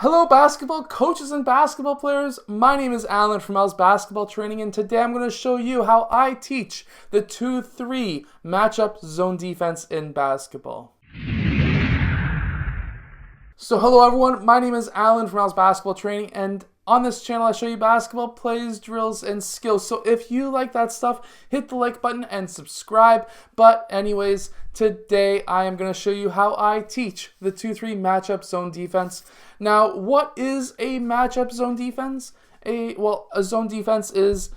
Hello basketball coaches and basketball players, my name is Alan from Al's Basketball Training, and today I'm going to show you how I teach the 2-3 matchup zone defense in basketball. So hello everyone, my name is Alan from Al's Basketball Training, and on this channel I show you basketball plays, drills, and skills. So if you like that stuff, hit the like button and subscribe. But anyways, today I am going to show you how I teach the 2-3 matchup zone defense. Now, what is a matchup zone defense? A zone defense is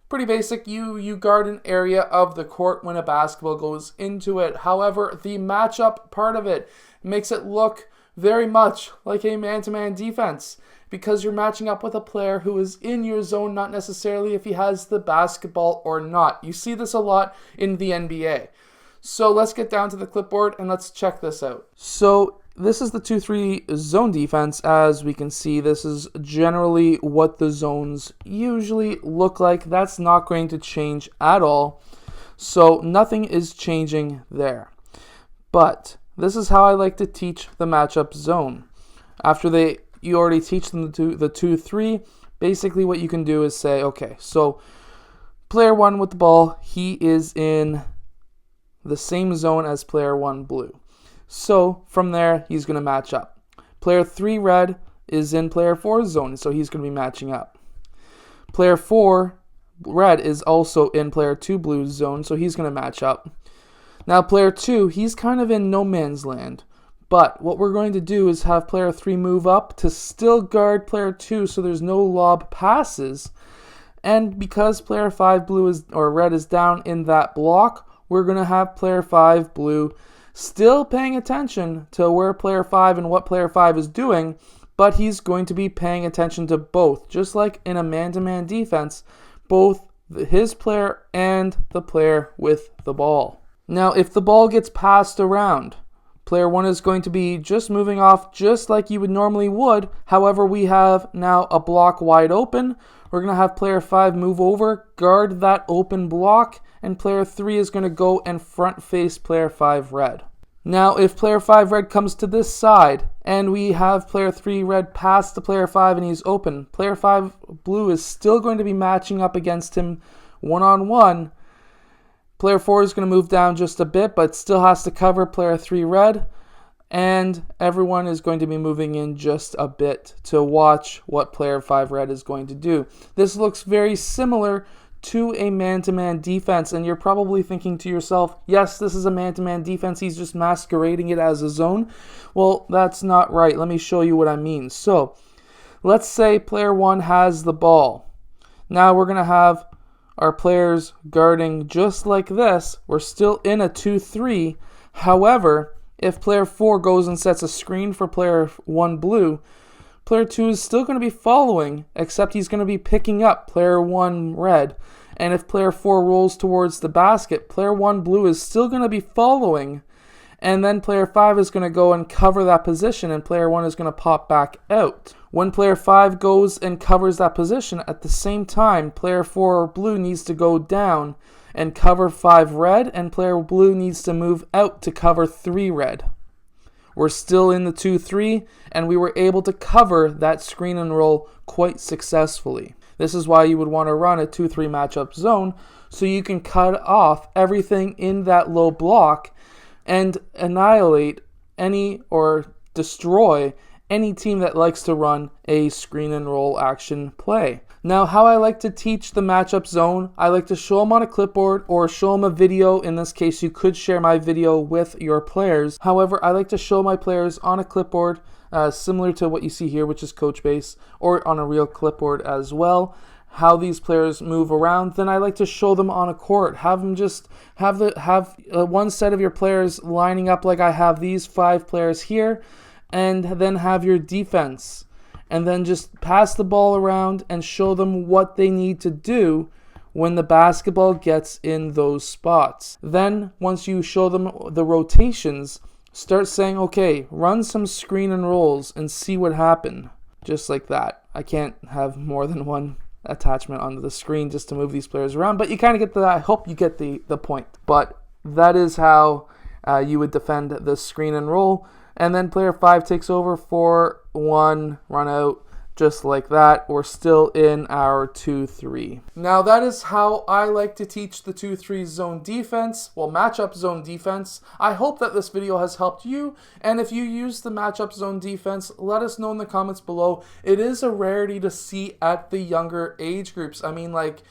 pretty basic. You guard an area of the court when a basketball goes into it. However, the matchup part of it makes it look very much like a man-to-man defense, because you're matching up with a player who is in your zone, not necessarily if he has the basketball or not. You see this a lot in the NBA. So let's get down to the clipboard and let's check this out. So this is the 2-3 zone defense. As we can see, this is generally what the zones usually look like. That's not going to change at all. So nothing is changing there. But this is how I like to teach the matchup zone. After you already teach them the 2-3, basically what you can do is say, okay, so player 1 with the ball, he is in the same zone as player 1 blue. So from there, he's going to match up. Player 3 red is in player 4's zone, so he's going to be matching up. Player 4 red is also in player 2 blue's zone, so he's going to match up. Now player 2, he's kind of in no man's land. But what we're going to do is have player 3 move up to still guard player 2, so there's no lob passes. And because player 5 red is down in that block, we're going to have player 5 blue still paying attention to where player 5 and what player 5 is doing, but he's going to be paying attention to both. Just like in a man-to-man defense, both his player and the player with the ball. Now, if the ball gets passed around, player 1 is going to be just moving off just like you would normally would. However, we have now a block wide open. We're going to have player 5 move over, guard that open block, and player 3 is going to go and front face player 5 red. Now, if player 5 red comes to this side and we have player 3 red pass to player 5 and he's open, player 5 blue is still going to be matching up against him one-on-one. Player 4 is going to move down just a bit, but still has to cover player 3 red. And everyone is going to be moving in just a bit to watch what player 5 red is going to do. This looks very similar to a man-to-man defense. And you're probably thinking to yourself, yes, this is a man-to-man defense. He's just masquerading it as a zone. Well, that's not right. Let me show you what I mean. So let's say player 1 has the ball. Now we're going to have our players guarding just like this. We're still in a 2-3. However, if player 4 goes and sets a screen for player 1 blue, player 2 is still going to be following, except he's going to be picking up player 1 red. And if player 4 rolls towards the basket, player 1 blue is still going to be following. And then player 5 is going to go and cover that position, and player 1 is going to pop back out. When player 5 goes and covers that position, at the same time, player 4 blue needs to go down and cover 5 red, and player blue needs to move out to cover 3 red. We're still in the 2-3, and we were able to cover that screen and roll quite successfully. This is why you would want to run a 2-3 matchup zone, so you can cut off everything in that low block and annihilate or destroy any team that likes to run a screen and roll action play. Now, how I like to teach the matchup zone, I like to show them on a clipboard or show them a video. In this case, you could share my video with your players. However, I like to show my players on a clipboard, similar to what you see here, which is Coach Base, or on a real clipboard as well, how these players move around. Then I like to show them on a court. Have them just have one set of your players lining up like I have these 5 players here, and then have your defense. And then just pass the ball around and show them what they need to do when the basketball gets in those spots. Then, once you show them the rotations, start saying, okay, run some screen and rolls and see what happens. Just like that. I can't have more than one attachment onto the screen just to move these players around, but you kind of get I hope you get the point. But that is how you would defend the screen and roll. and then player 5 takes over for 1, run out, just like that. We're still in our 2-3. Now that is how I like to teach the 2-3 zone defense, well, matchup zone defense. I hope that this video has helped you, and if you use the matchup zone defense, let us know in the comments below. It is a rarity to see at the younger age groups. I mean, like,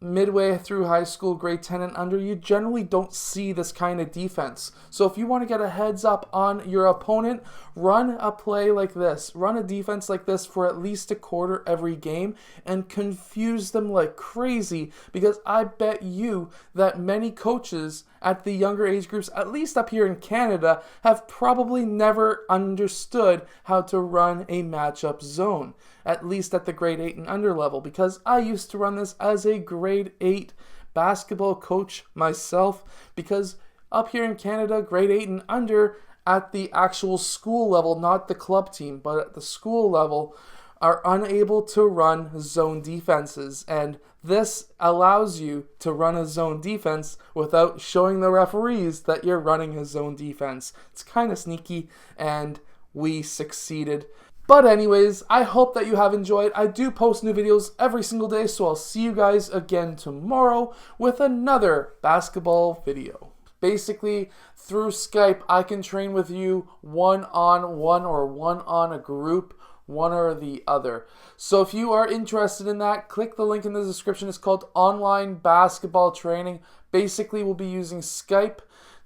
midway through high school, grade 10 and under, you generally don't see this kind of defense. So if you want to get a heads up on your opponent, run a play like this. Run a defense like this for at least a quarter every game and confuse them like crazy, because I bet you that many coaches at the younger age groups, at least up here in Canada, have probably never understood how to run a matchup zone, at least at the grade 8 and under level, because I used to run this as a grade 8 basketball coach myself, because up here in Canada, grade 8 and under at the actual school level, not the club team, but at the school level, are unable to run zone defenses, and this allows you to run a zone defense without showing the referees that you're running a zone defense. It's kind of sneaky, and we succeeded. But anyways, I hope that you have enjoyed. I do post new videos every single day, so I'll see you guys again tomorrow with another basketball video. Basically, through Skype, I can train with you one-on-one or one-on a group, one or the other. So if you are interested in that, click the link in the description. It's called Online Basketball Training. Basically, we'll be using Skype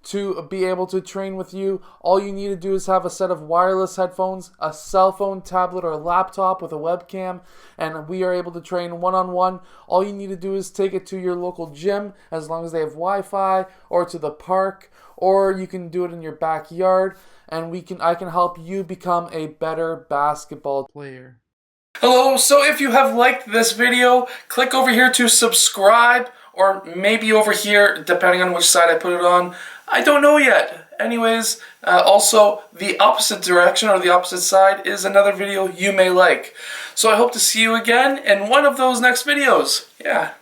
to be able to train with you. All you need to do is have a set of wireless headphones, a cell phone, tablet, or a laptop with a webcam, and we are able to train one-on-one. All you need to do is take it to your local gym, as long as they have Wi-Fi, or to the park, or you can do it in your backyard, and I can help you become a better basketball player. Hello, so if you have liked this video, click over here to subscribe, or maybe over here, depending on which side I put it on. I don't know yet. Anyways, also, the opposite direction or the opposite side is another video you may like. So I hope to see you again in one of those next videos. Yeah.